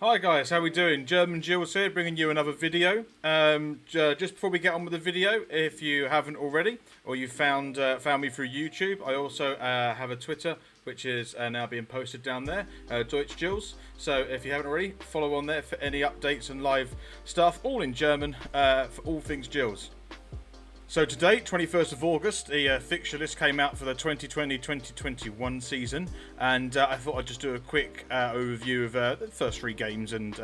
Hi guys, how we doing? German Jules here, bringing you another video. Just before we get on with the video, if you haven't already, or you found me through YouTube, I also have a Twitter, which is now being posted down there, Deutsch Jules. So if you haven't already, follow on there for any updates and live stuff, all in German, for all things Jules. So today, 21st of August, the fixture list came out for the 2020-2021 season, and I thought I'd just do a quick overview of the first three games and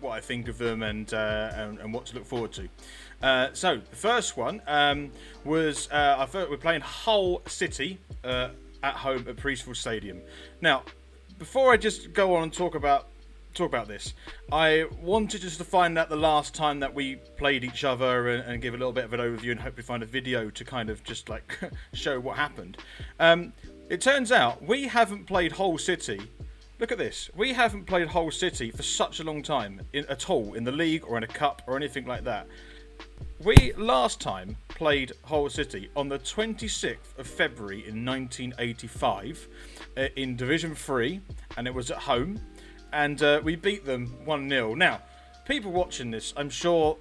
what I think of them and what to look forward to. So the first one was I thought we're playing Hull City at home at Priestful Stadium. Now, before I just go on and talk about this, I wanted just to find out the last time that we played each other and give a little bit of an overview and hopefully find a video to kind of just like show what happened. It turns out we haven't played Hull City. Look at this. We haven't played Hull City for such a long time at all in the league or in a cup or anything like that. We last time played Hull City on the 26th of February in 1985 in Division 3, and it was at home. And we beat them 1-0. Now, people watching this, I'm sure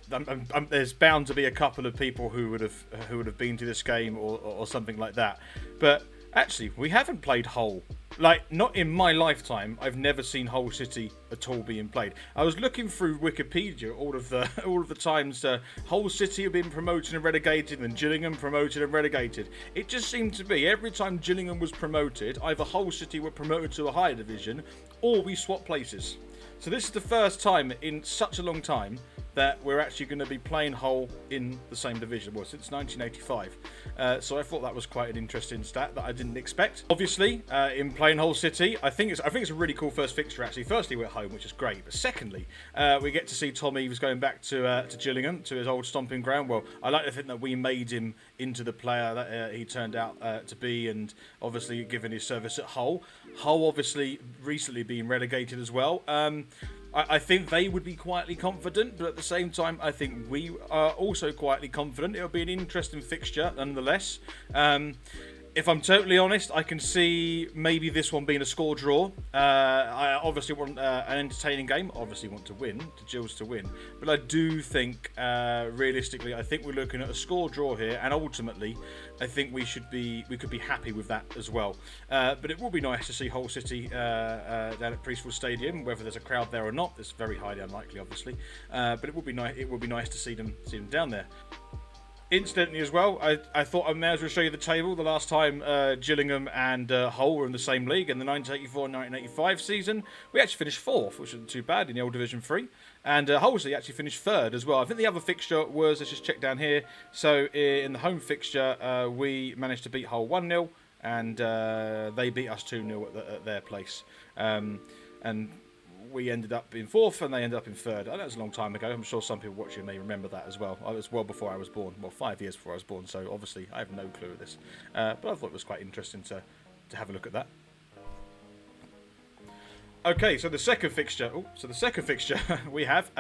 there's bound to be a couple of people who would have been to this game or something like that. But actually, we haven't played Hull. Like, not in my lifetime. I've never seen Hull City at all being played. I was looking through Wikipedia all of the times Hull City have been promoted and relegated, and Gillingham promoted and relegated. It just seemed to be every time Gillingham was promoted, either Hull City were promoted to a higher division, or we swapped places. So this is the first time in such a long time that we're actually going to be playing Hull in the same division. Well, since 1985. So I thought that was quite an interesting stat that I didn't expect. Obviously, in playing Hull City, I think it's a really cool first fixture actually. Firstly, we're at home, which is great. But secondly, we get to see Tom Eaves going back to Gillingham, to his old stomping ground. Well, I like to think that we made him into the player that he turned out to be, and obviously given his service at Hull. Hull obviously recently being relegated as well. I think they would be quietly confident, but at the same time, I think we are also quietly confident. It'll be an interesting fixture, nonetheless. If I'm totally honest, I can see maybe this one being a score draw. I obviously want an entertaining game. Obviously want to win, to Jules to win. But I do think, realistically, I think we're looking at a score draw here. And ultimately, I think we could be happy with that as well. But it will be nice to see Hull City down at Priestful Stadium. Whether there's a crowd there or not, it's very highly unlikely, obviously. But it would be nice. It would be nice to see them down there. Incidentally as well, I thought I may as well show you the table. The last time Gillingham and Hull were in the same league in the 1984-1985 season, we actually finished 4th, which isn't too bad in the old Division 3. And Hull City actually finished 3rd as well. I think the other fixture was, let's just check down here. So in the home fixture, we managed to beat Hull 1-0, and they beat us 2-0 at their place. And we ended up in 4th and they ended up in 3rd. I know it was a long time ago. I'm sure some people watching may remember that as well. I was well before I was born. Well, 5 years before I was born, so obviously I have no clue of this. But I thought it was quite interesting to have a look at that. Okay, so the second fixture we have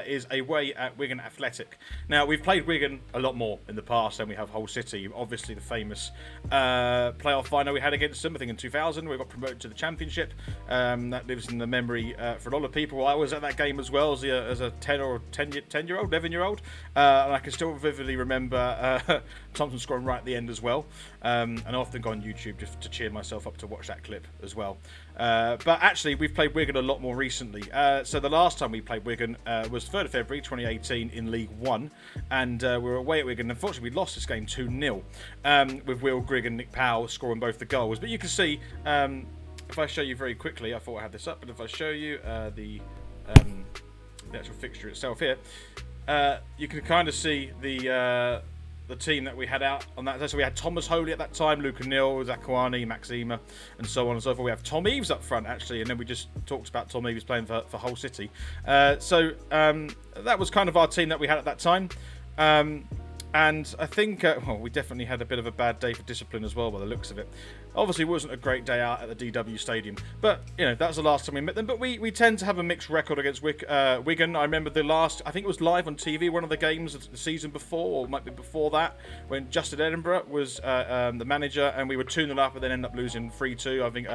is away at Wigan Athletic. Now, we've played Wigan a lot more in the past than we have Hull City. Obviously, the famous playoff final we had against them, I think in 2000, we got promoted to the Championship. That lives in the memory for a lot of people. I was at that game as well as a 10-year-old, 11-year-old, and I can still vividly remember Thompson scoring right at the end as well. And I often go on YouTube just to cheer myself up to watch that clip as well. But actually, we've played Wigan a lot more recently. So the last time we played Wigan was 3rd of February 2018 in League 1. And we were away at Wigan. Unfortunately, we lost this game 2-0 with Will Grigg and Nick Powell scoring both the goals. But you can see, if I show you very quickly, I thought I had this up, but if I show you the actual fixture itself here, you can kind of see the team that we had out on that day. So we had Thomas Holy at that time, Luca Neal, Zakwani, Maxima, and so on and so forth. We have Tom Eaves up front, actually, and then we just talked about Tom Eaves playing for Hull City. So that was kind of our team that we had at that time. And I think, we definitely had a bit of a bad day for discipline as well by the looks of it. Obviously, it wasn't a great day out at the DW Stadium. But, that was the last time we met them. But we tend to have a mixed record against Wigan. I remember I think it was live on TV, one of the games of the season before, or might be before that, when Justin Edinburgh was the manager, and we were 2-0 up and then ended up losing 3-2. I think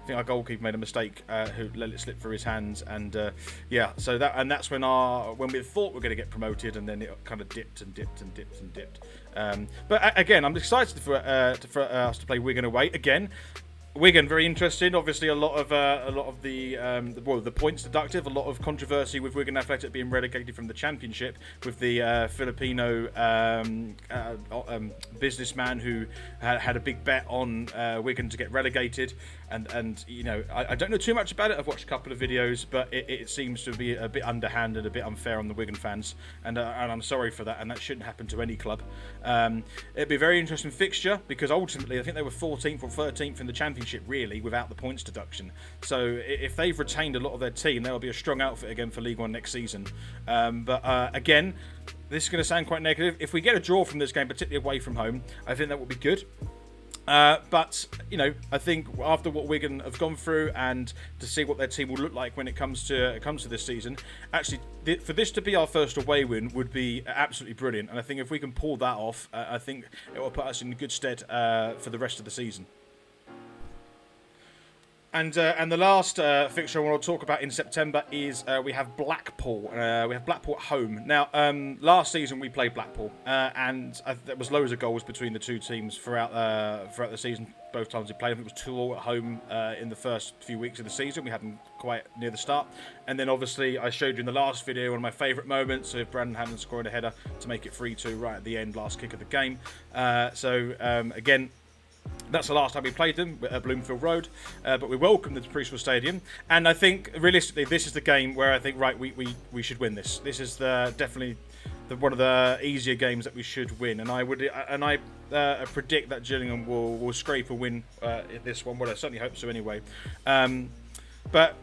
I think our goalkeeper made a mistake, who let it slip through his hands, and so that's when we thought we were going to get promoted, and then it kind of dipped and dipped and dipped and dipped. But again, I'm excited for us to play Wigan away again. Wigan, very interesting. Obviously, a lot of the points deductive. A lot of controversy with Wigan Athletic being relegated from the Championship, with the Filipino businessman who had a big bet on Wigan to get relegated. And I don't know too much about it. I've watched a couple of videos, but it seems to be a bit underhanded, a bit unfair on the Wigan fans, and I'm sorry for that. And that shouldn't happen to any club. It'd be a very interesting fixture, because ultimately I think they were 14th or 13th in the Championship, really, without the points deduction. So if they've retained a lot of their team, they'll be a strong outfit again for League One next season. But again, this is going to sound quite negative. If we get a draw from this game, particularly away from home, I think that would be good. But I think after what Wigan have gone through, and to see what their team will look like when it comes to this season, actually for this to be our first away win would be absolutely brilliant. And I think if we can pull that off, I think it will put us in good stead for the rest of the season. And the last fixture I want to talk about in September is we have Blackpool. We have Blackpool at home. Now, last season we played Blackpool, and there was loads of goals between the two teams throughout the season. Both times we played, I think it was 2-2 at home in the first few weeks of the season. We had them quite near the start. And then obviously I showed you in the last video one of my favourite moments of Brandon Hammond scoring a header to make it 3-2 right at the end, last kick of the game. Again, that's the last time we played them at Bloomfield Road, but we welcomed them to Priestwell Stadium, and I think realistically this is the game where I think we should win this. This is definitely one of the easier games that we should win, and I predict that Gillingham will scrape a win in this one. Well, I certainly hope so anyway. But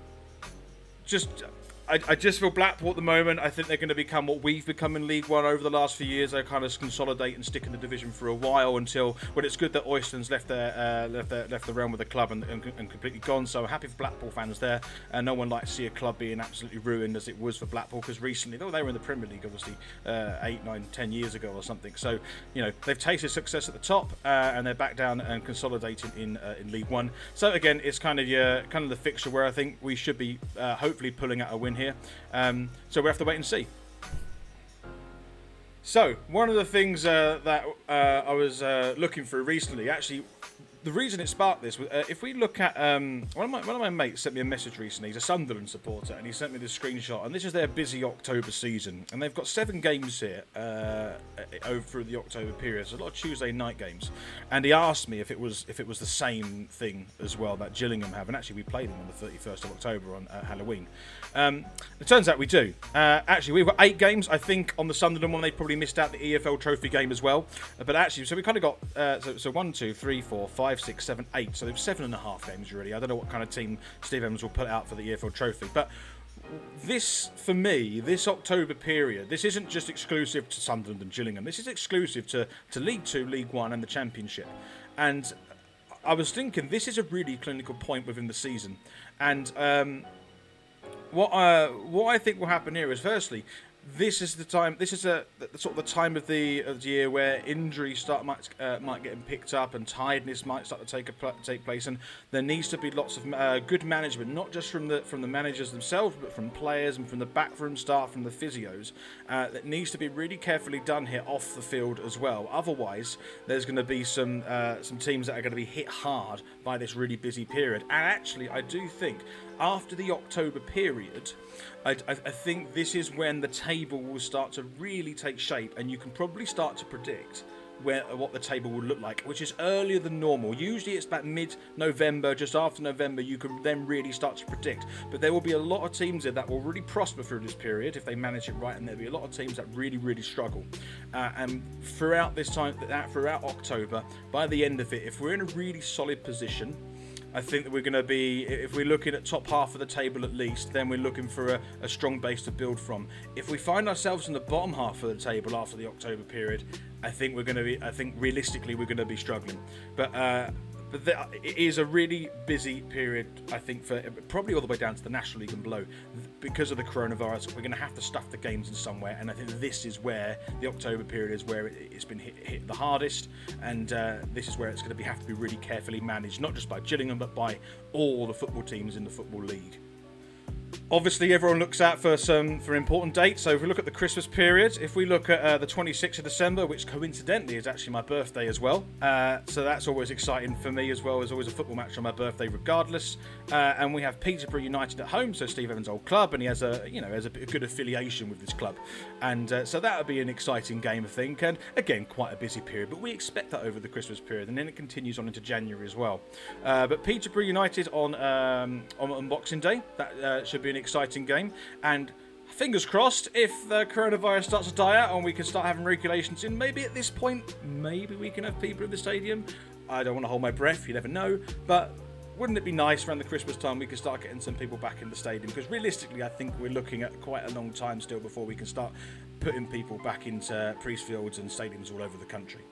I just feel Blackpool at the moment, I think they're going to become what we've become in League One over the last few years. They kind of consolidate and stick in the division for a while until, well, it's good that Oyston's left the realm with the club and completely gone. So I'm happy for Blackpool fans there. And no one likes to see a club being absolutely ruined as it was for Blackpool, because recently, though they were in the Premier League, obviously 8, 9, 10 years ago or something. So they've tasted success at the top, and they're back down and consolidating in League One. So again, it's kind of the fixture where I think we should be hopefully pulling out a win here. So we have to wait and see. So one of the things that I was looking through recently, actually, the reason it sparked this was if we look at one of my mates sent me a message recently. He's a Sunderland supporter, and he sent me this screenshot, and this is their busy October season, and they've got 7 games here over through the October period. So a lot of Tuesday night games, and he asked me if it was the same thing as well that Gillingham have, and actually we played them on the 31st of October on Halloween. It turns out we do. Actually, we've got 8 games. I think on the Sunderland one they probably missed out the EFL Trophy game as well. But actually, so we kind of got so 1, 2, 3, 4, 5, 6, 7, 8. So there's 7.5 games really. I don't know what kind of team Steve Evans will put out for the EFL Trophy, but this, for me, this October period, this isn't just exclusive to Sunderland and Gillingham. This is exclusive to League 2, League 1 and the Championship. And I was thinking this is a really clinical point within the season. And what I think will happen here is, firstly, this is the time. This is sort of the time of the year where injuries might get picked up, and tiredness might start to take place, and there needs to be lots of good management, not just from the managers themselves, but from players and from the backroom staff, from the physios. That needs to be really carefully done here off the field as well. Otherwise, there's going to be some teams that are going to be hit hard by this really busy period. And actually, I do think after the October period, I think this is when the table will start to really take shape, and you can probably start to predict what the table will look like, which is earlier than normal. Usually it's about mid-November, just after November, you can then really start to predict. But there will be a lot of teams there that will really prosper through this period if they manage it right, and there'll be a lot of teams that really, really struggle. And throughout this time, throughout October, by the end of it, if we're in a really solid position, I think that we're going to be, if we're looking at top half of the table at least, then we're looking for a strong base to build from. If we find ourselves in the bottom half of the table after the October period, I think realistically we're going to be struggling. But But it is a really busy period, I think, for probably all the way down to the National League and below. Because of the coronavirus, we're going to have to stuff the games in somewhere, and I think this is where the October period is where it's been hit the hardest, and this is where it's going to have to be really carefully managed, not just by Gillingham, but by all the football teams in the Football League. Obviously, everyone looks out for important dates. So if we look at the Christmas period, if we look at the 26th of December, which coincidentally is actually my birthday as well. So that's always exciting for me as well. There's always a football match on my birthday regardless. And we have Peterborough United at home, so Steve Evans' old club, and he has a good affiliation with this club. And so that would be an exciting game, I think. And again, quite a busy period, but we expect that over the Christmas period, and then it continues on into January as well. But Peterborough United on Boxing Day, that should be an exciting game, and fingers crossed, if the coronavirus starts to die out and we can start having regulations in, maybe at this point, maybe we can have people in the stadium. I don't want to hold my breath, you never know, but wouldn't it be nice around the Christmas time we could start getting some people back in the stadium? Because realistically, I think we're looking at quite a long time still before we can start putting people back into Priestfields and stadiums all over the country.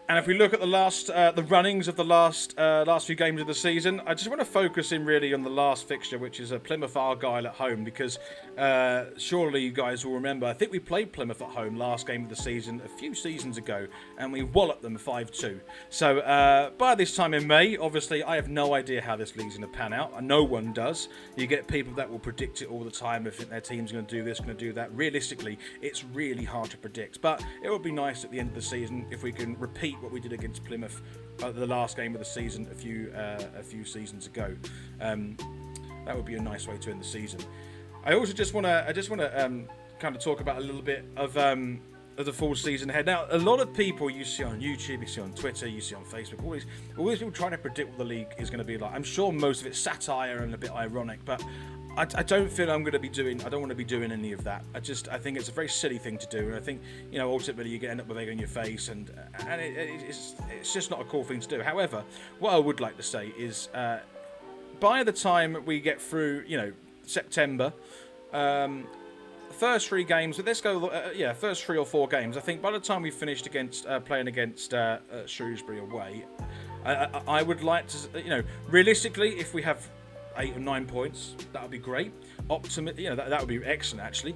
And if we look at the runnings of the last few games of the season, I just want to focus in really on the last fixture, which is a Plymouth Argyle at home, because surely you guys will remember, I think we played Plymouth at home last game of the season a few seasons ago, and we walloped them 5-2. So by this time in May, obviously, I have no idea how this league's going to pan out. No one does. You get people that will predict it all the time. They think their team's going to do this, going to do that. Realistically, it's really hard to predict. But it would be nice at the end of the season if we can repeat what we did against Plymouth at the last game of the season a few seasons ago. That would be a nice way to end the season. I also just want to kind of talk about a little bit of the full season ahead. Now, a lot of people you see on YouTube, you see on Twitter, you see on Facebook, all these people trying to predict what the league is going to be like. I'm sure most of it's satire and a bit ironic, but I don't feel I don't want to be doing any of that. I think it's a very silly thing to do, and I think, ultimately you end up with egg on your face, and it's just not a cool thing to do. However, what I would like to say is, by the time we get through, September, first 3 games, let's go, first 3 or 4 games, I think by the time we finished playing against Shrewsbury away, I would like to, realistically, if we have 8 or 9 points, that would be great. That would be excellent, actually.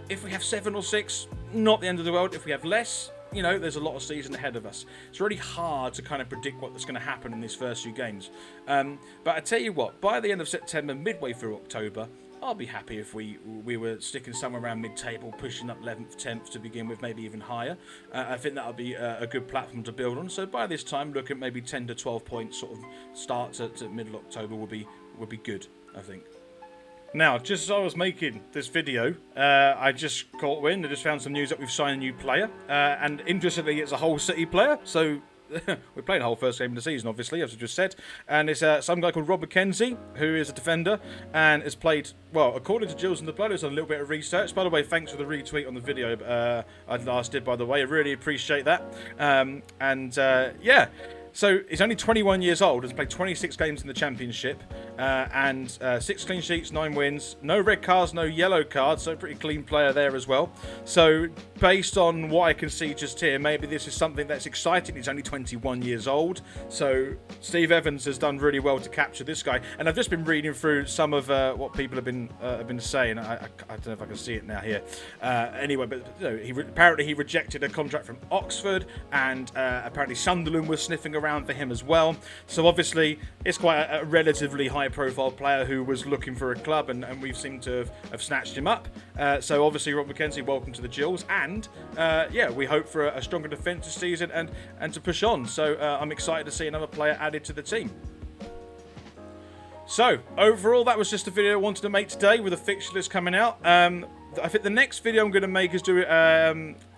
If we have 7 or 6, not the end of the world. If we have less, there's a lot of season ahead of us. It's really hard to kind of predict what's going to happen in these first few games. But I tell you what, by the end of September, midway through October, I'll be happy if we were sticking somewhere around mid-table, pushing up 11th, 10th to begin with, maybe even higher. I think that would be a good platform to build on. So by this time, look at maybe 10 to 12 points sort of start to middle October would be good, I think. Now, just as I was making this video, I just caught wind. I just found some news that we've signed a new player, and interestingly, it's a Hull City player. So we're playing the whole first game of the season, obviously, as I just said. And it's some guy called Rob McKenzie, who is a defender and has played, well, according to Jules and the Blood, who's done a little bit of research. By the way, thanks for the retweet on the video I last did, by the way. I really appreciate that. Yeah. So he's only 21 years old, has played 26 games in the Championship, and 6 clean sheets, 9 wins, no red cards, no yellow cards, so pretty clean player there as well. So based on what I can see just here, maybe this is something that's exciting. He's only 21 years old, so Steve Evans has done really well to capture this guy. And I've just been reading through some of what people have been saying. I don't know if I can see it now here. Anyway, but apparently he rejected a contract from Oxford, and apparently Sunderland was sniffing around for him as well. So obviously it's quite a relatively high profile player who was looking for a club, and we've seemed to have snatched him up. So obviously Rob McKenzie, welcome to the Gills, and we hope for a stronger defence this season and to push on. So I'm excited to see another player added to the team. So overall, that was just a video I wanted to make today with the fixture list coming out. I think the next video I'm going to make is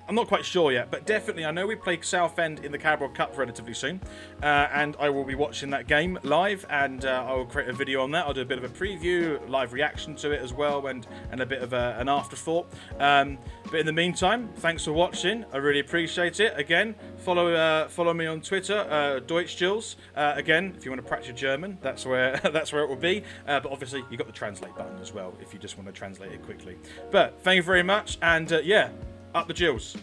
I'm not quite sure yet, but definitely I know we play Southend in the Carabao Cup relatively soon, and I will be watching that game live, and I will create a video on that. I'll do a bit of a preview, live reaction to it as well, and a bit of an afterthought. But in the meantime, thanks for watching. I really appreciate it. Again, follow me on Twitter, Deutschjules. Again, if you want to practice your German, that's where it will be. But obviously, you've got the translate button as well if you just want to translate it quickly. But thank you very much, and up the Gills.